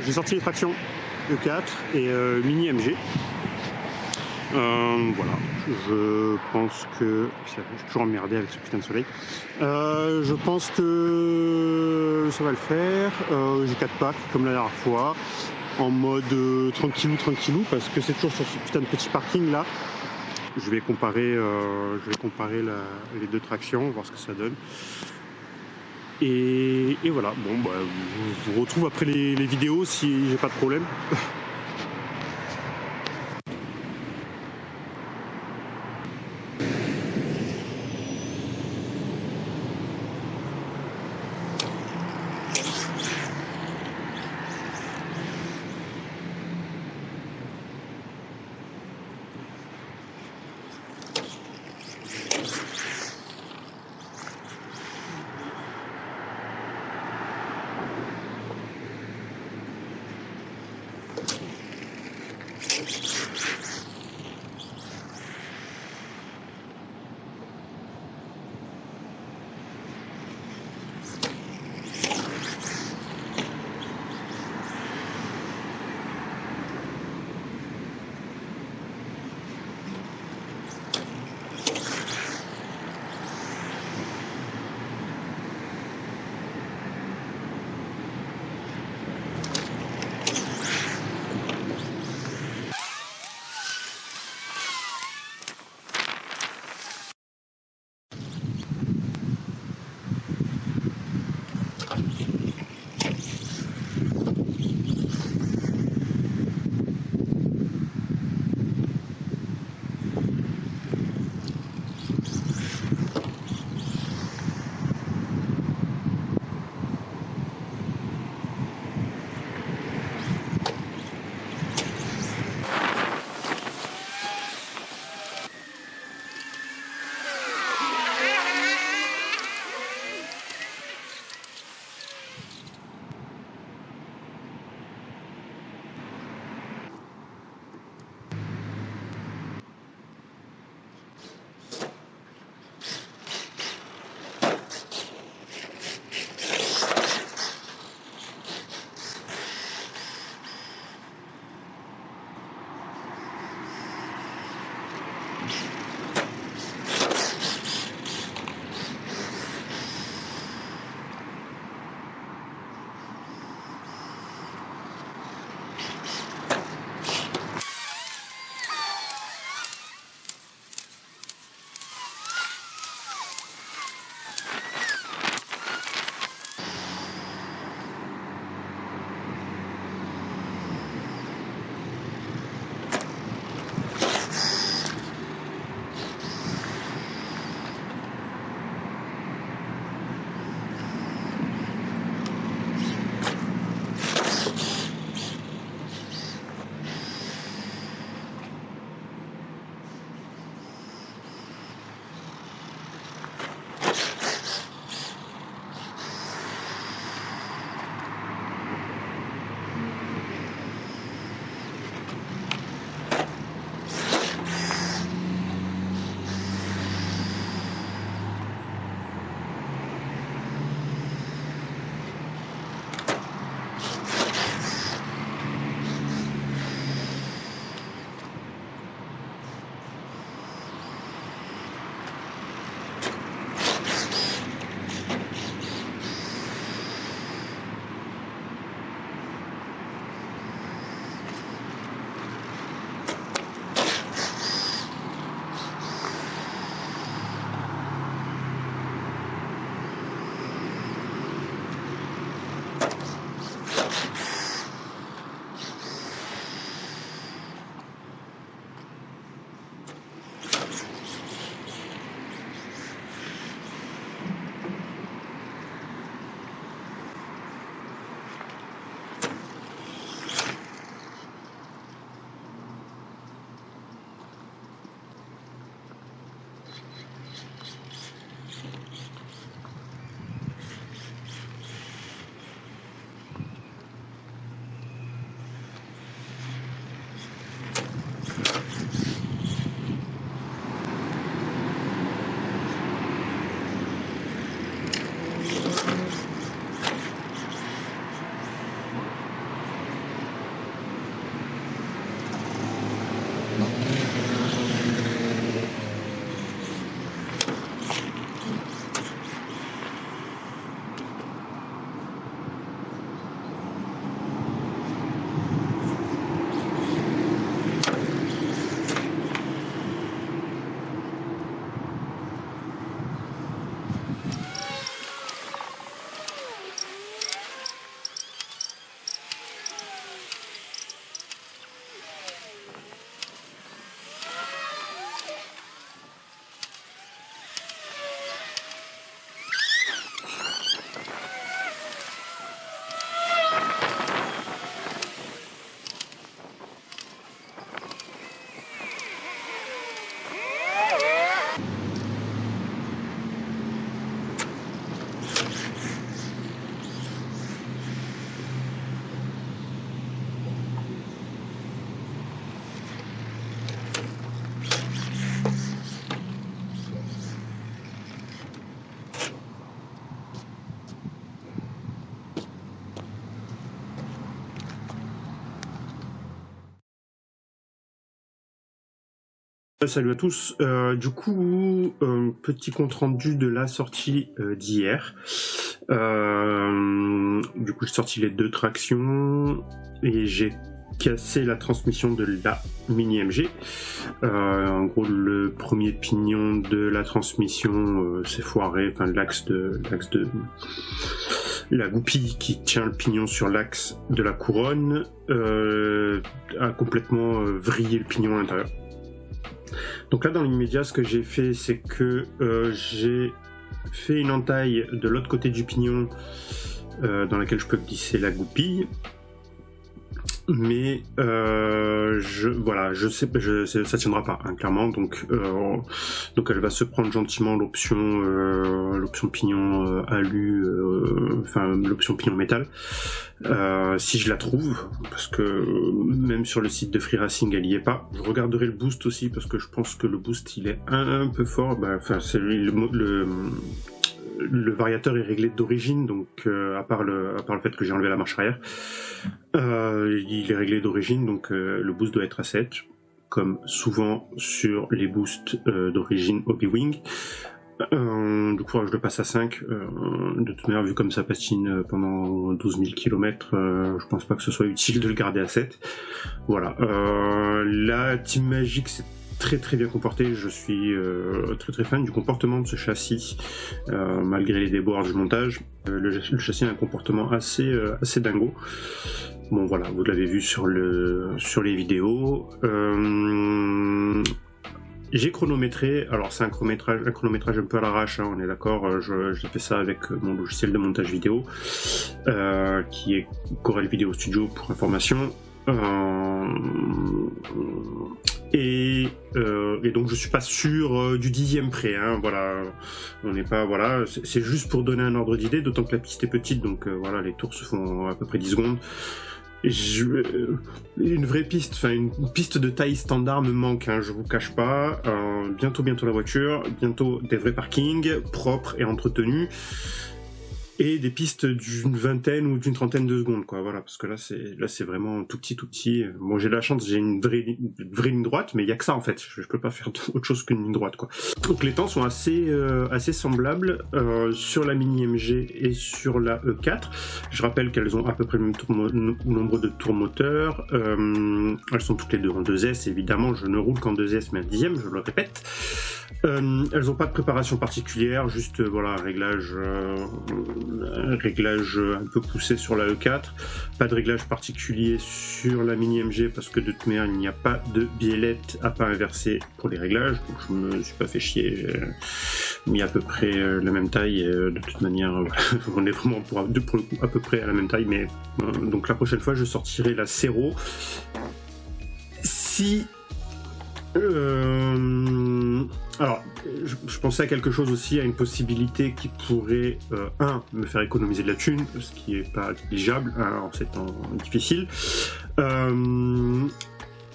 j'ai sorti les tractions E4 et Mini MG. Voilà, je pense que... Je suis toujours emmerdé avec ce putain de soleil. Je pense que ça va le faire. J'ai 4 packs comme la dernière fois, en mode tranquillou, parce que c'est toujours sur ce putain de petit parking là. Je vais comparer les deux tractions, voir ce que ça donne. Et voilà, bon, je vous retrouve après les vidéos si j'ai pas de problème. Salut à tous. Du coup, petit compte rendu de la sortie d'hier. Du coup, j'ai sorti les 2 tractions et j'ai cassé la transmission de la Mini MG. En gros, le premier pignon de la transmission s'est foiré, enfin l'axe de la goupille qui tient le pignon sur l'axe de la couronne a complètement vrillé le pignon à l'intérieur. Donc là, dans l'immédiat, ce que j'ai fait, c'est que j'ai fait une entaille de l'autre côté du pignon dans laquelle je peux glisser la goupille. Mais je sais, ça tiendra pas, hein, clairement. Donc elle va se prendre gentiment l'option pignon alu, enfin l'option pignon métal, si je la trouve, parce que même sur le site de Free Racing elle y est pas. Je regarderai le boost aussi parce que je pense que le boost il est un peu fort. Enfin c'est le variateur est réglé d'origine, donc à part le fait que j'ai enlevé la marche arrière, il est réglé d'origine, donc le boost doit être à 7, comme souvent sur les boosts d'origine Hobby-Wing. Du coup, je le passe à 5. De toute manière, vu comme ça patine pendant 12 000 km, je pense pas que ce soit utile de le garder à 7. Voilà. La Team Magic, c'est très bien comporté. Je suis très fan du comportement de ce châssis, malgré les déboires du montage. Le châssis a un comportement assez dingo. Bon voilà, vous l'avez vu sur les vidéos. J'ai chronométré, alors c'est un chronométrage un peu à l'arrache, hein, on est d'accord, j'ai fait ça avec mon logiciel de montage vidéo, qui est Corel Video Studio pour information. Et donc je suis pas sûr du 10e près, hein, voilà, on n'est pas, voilà, c'est juste pour donner un ordre d'idée, d'autant que la piste est petite, donc voilà, les tours se font à peu près 10 secondes. Une vraie piste, enfin une piste de taille standard me manque, hein, je vous cache pas. Bientôt la voiture, bientôt des vrais parkings propres et entretenus, et des pistes d'une vingtaine ou d'une trentaine de secondes, quoi. Voilà, parce que là c'est vraiment tout petit. Bon, j'ai la chance, j'ai une vraie ligne droite, mais il y a que ça en fait. Je peux pas faire autre chose qu'une ligne droite, quoi. Donc les temps sont assez semblables sur la Mini MG et sur la E4. Je rappelle qu'elles ont à peu près le même nombre de tours moteurs. Elles sont toutes les deux en 2S, évidemment. Je ne roule qu'en 2S, mais un 10e, je le répète. Elles n'ont pas de préparation particulière, juste voilà, réglage un peu poussé sur la E4, pas de réglage particulier sur la Mini MG parce que de toute manière il n'y a pas de biellette à pas inverser pour les réglages, donc je me suis pas fait chier, j'ai mis à peu près la même taille, et de toute manière on est vraiment pour le coup à peu près à la même taille, mais donc la prochaine fois je sortirai la Cero si alors, je pensais à quelque chose aussi, à une possibilité qui pourrait, me faire économiser de la thune, ce qui est pas négligeable, hein, en ces temps difficiles,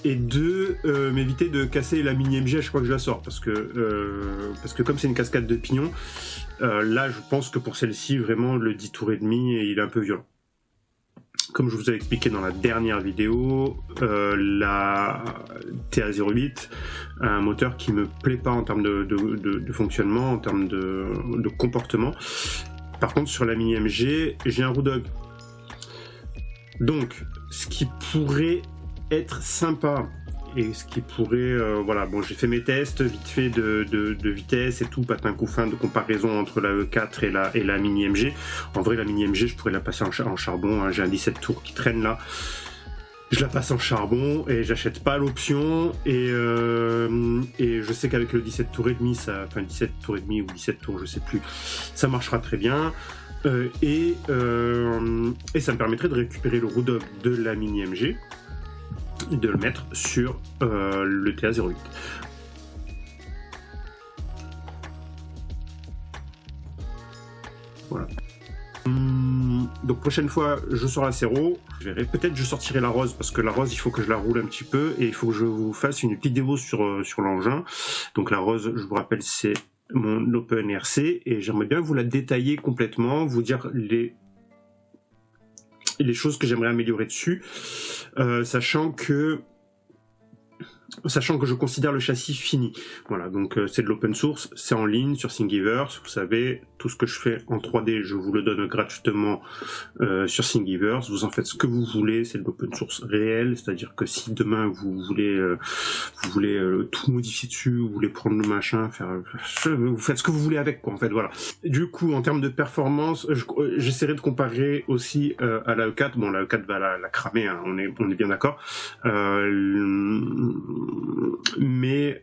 et 2, m'éviter de casser la Mini MG à chaque fois que je la sors, parce que comme c'est une cascade de pignons, là je pense que pour celle-ci, vraiment, le 10 tours et demi, il est un peu violent. Comme je vous avais expliqué dans la dernière vidéo, la TA08 a un moteur qui me plaît pas en termes de fonctionnement, en termes de comportement. Par contre, sur la Mini MG, j'ai un Roodog. Donc, ce qui pourrait être sympa, et ce qui pourrait, voilà, bon, j'ai fait mes tests vite fait de vitesse et tout, patin coup fin de comparaison entre la E4 et la Mini MG. En vrai, la Mini MG, je pourrais la passer en charbon, hein, j'ai un 17 tours qui traîne là. Je la passe en charbon et j'achète pas l'option, et je sais qu'avec le 17 tours et demi, enfin 17 tours et demi ou 17 tours, je sais plus, ça marchera très bien. Et ça me permettrait de récupérer le Roodog de la Mini MG, de le mettre sur le TA08. Voilà. Donc prochaine fois je sors la Cero, je verrai, peut-être je sortirai la Rose, parce que la Rose il faut que je la roule un petit peu et il faut que je vous fasse une vidéo sur l'engin. Donc la Rose, je vous rappelle, c'est mon Open RC et j'aimerais bien vous la détailler complètement, vous dire les choses que j'aimerais améliorer dessus, sachant que sachant que je considère le châssis fini. Voilà, donc c'est de l'open source, c'est en ligne sur Thingiverse. Vous savez, tout ce que je fais en 3D, je vous le donne gratuitement sur Thingiverse. Vous en faites ce que vous voulez, c'est de l'open source réel, c'est-à-dire que si demain vous voulez tout modifier dessus, vous voulez prendre le machin, vous faites ce que vous voulez avec, quoi, en fait, voilà. Du coup, en termes de performance, j'essaierai de comparer aussi à la E4. Bon, la E4 va la cramer, hein, on est bien d'accord. Mais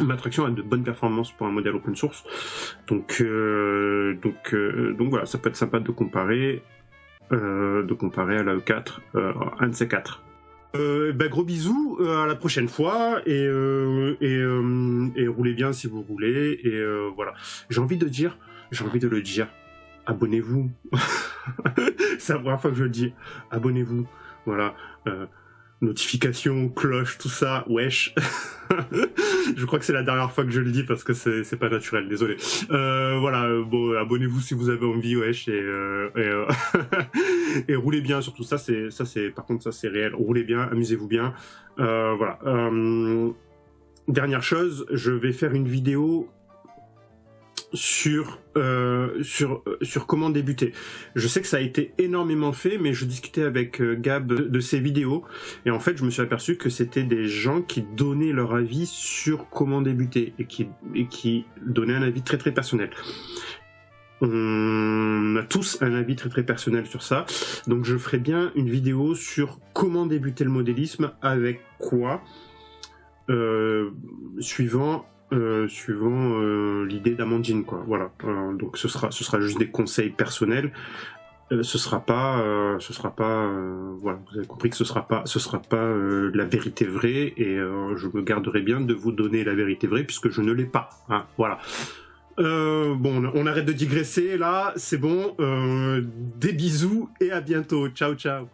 ma traction a de bonnes performances pour un modèle open source, donc voilà, ça peut être sympa de comparer à la E4, un de ces quatre. Gros bisous, à la prochaine fois, et roulez bien si vous roulez, et voilà. J'ai envie de le dire, abonnez-vous. C'est la première fois que je le dis, abonnez-vous, voilà. Notifications, cloche, tout ça, wesh. Je crois que c'est la dernière fois que je le dis parce que c'est pas naturel, désolé. Voilà, bon, abonnez-vous si vous avez envie, wesh, et roulez bien, surtout par contre ça c'est réel, roulez bien, amusez-vous bien. Voilà. Dernière chose, je vais faire une vidéo sur comment débuter. Je sais que ça a été énormément fait, mais je discutais avec Gab de ces vidéos, et en fait je me suis aperçu que c'était des gens qui donnaient leur avis sur comment débuter, et qui donnaient un avis très très personnel. On a tous un avis très très personnel sur ça, donc je ferai bien une vidéo sur comment débuter le modélisme, avec quoi, suivant l'idée d'Amandine, quoi. Voilà. Donc ce sera juste des conseils personnels. Ce sera pas voilà, vous avez compris que ce sera pas la vérité vraie, et je me garderai bien de vous donner la vérité vraie puisque je ne l'ai pas, hein, voilà. Bon, on arrête de digresser là, c'est bon. Des bisous et à bientôt. Ciao ciao.